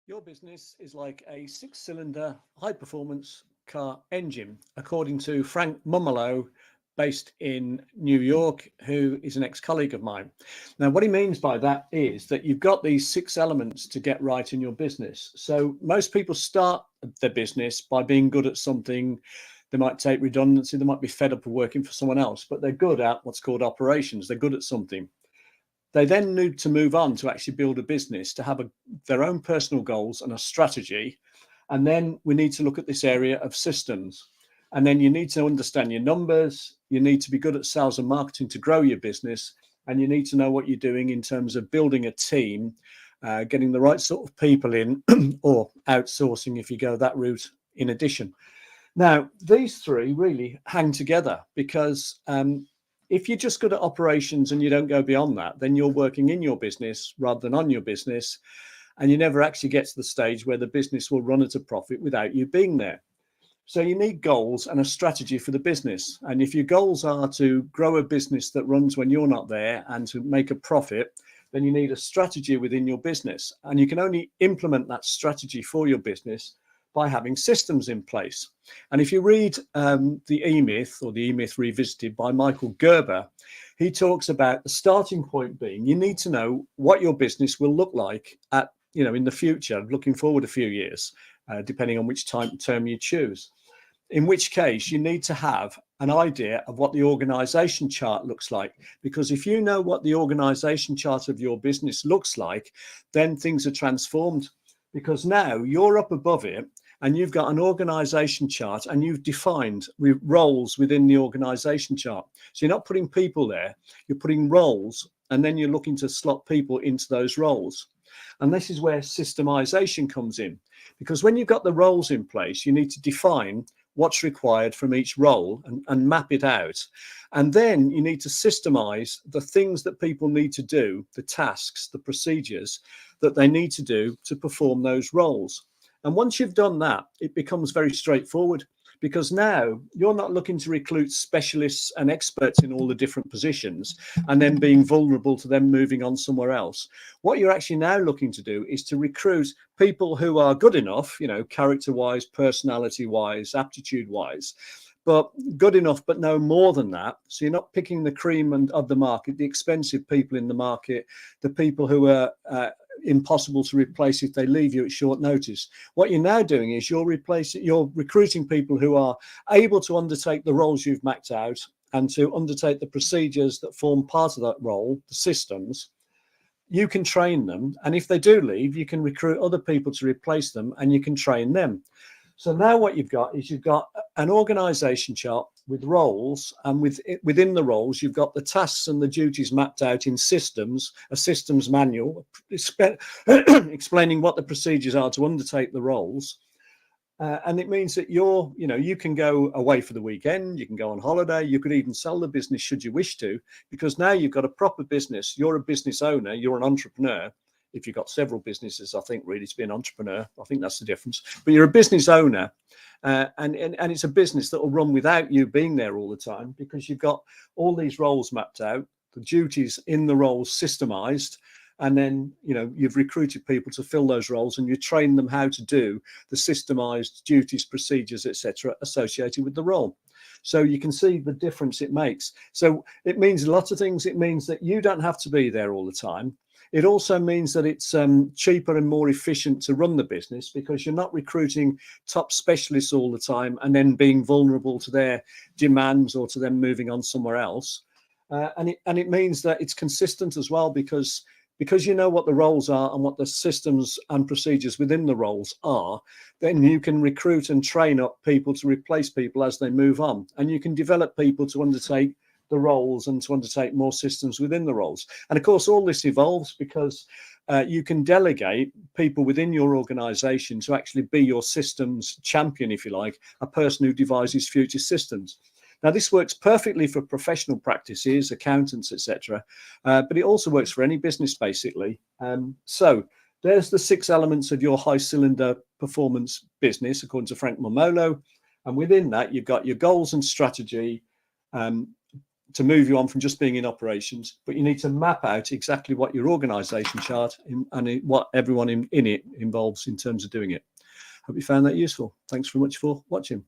Your business is like a six-cylinder high-performance car engine, according to Frank Mumolo, based in New York, who is an ex-colleague of mine. Now, what he means by that is that you've got these six elements to get right in your business. So most people start their business by being good at something. They might take redundancy, they might be fed up of working for someone else, but they're good at what's called operations. They're good at something. They then need to move on to actually build a business, to have their own personal goals and a strategy. And then we need to look at this area of systems. And then you need to understand your numbers. You need to be good at sales and marketing to grow your business. And you need to know what you're doing in terms of building a team, getting the right sort of people in, or outsourcing if you go that route in addition. Now, these three really hang together because if you're just good at operations and you don't go beyond that, then you're working in your business rather than on your business. And you never actually get to the stage where the business will run at a profit without you being there. So you need goals and a strategy for the business. And if your goals are to grow a business that runs when you're not there and to make a profit, then you need a strategy within your business. And you can only implement that strategy for your business by having systems in place. And if you read the E-Myth, or the E-Myth Revisited by Michael Gerber, he talks about the starting point being you need to know what your business will look like in the future, looking forward a few years, depending on which term you choose. In which case, you need to have an idea of what the organization chart looks like. Because if you know what the organization chart of your business looks like, then things are transformed. Because now you're up above it and you've got an organization chart and you've defined roles within the organization chart. So you're not putting people there, you're putting roles, and then you're looking to slot people into those roles. And this is where systemization comes in, because when you've got the roles in place, you need to define what's required from each role and map it out. And then you need to systemize the things that people need to do, the tasks, the procedures that they need to do to perform those roles. And once you've done that, it becomes very straightforward, because now you're not looking to recruit specialists and experts in all the different positions and then being vulnerable to them moving on somewhere else. What you're actually now looking to do is to recruit people who are good enough, character-wise, personality-wise, aptitude-wise, but good enough, but no more than that. So you're not picking the cream of the market, the expensive people in the market, the people who are impossible to replace if they leave you at short notice. What you're now doing is you're recruiting people who are able to undertake the roles you've mapped out and to undertake the procedures that form part of that role, the systems. You can train them, and if they do leave, you can recruit other people to replace them, and you can train them. So now what you've got is you've got an organization chart with roles, and within the roles, you've got the tasks and the duties mapped out in systems, a systems manual explaining what the procedures are to undertake the roles. And it means that you can go away for the weekend, you can go on holiday, you could even sell the business should you wish to, because now you've got a proper business. You're a business owner, you're an entrepreneur. If you've got several businesses, I think really to be an entrepreneur, I think that's the difference. But you're a business owner, and it's a business that will run without you being there all the time, because you've got all these roles mapped out, the duties in the roles systemized, and then you've recruited people to fill those roles, and you train them how to do the systemized duties, procedures, etc., associated with the role. So you can see the difference it makes. So it means lots of things. It means that you don't have to be there all the time. It also means that it's cheaper and more efficient to run the business, because you're not recruiting top specialists all the time and then being vulnerable to their demands or to them moving on somewhere else. And it means that it's consistent as well, because you know what the roles are and what the systems and procedures within the roles are. Then you can recruit and train up people to replace people as they move on, and you can develop people to undertake the roles and to undertake more systems within the roles. And of course, all this evolves because you can delegate people within your organization to actually be your systems champion, if you like, a person who devises future systems. Now, this works perfectly for professional practices, accountants, etc., but it also works for any business, basically. So there's the 6 elements of your high cylinder performance business, according to Frank Momolo. And within that, you've got your goals and strategy, to move you on from just being in operations, but you need to map out exactly what your organization chart and what everyone in it involves in terms of doing it. Hope you found that useful. Thanks very much for watching.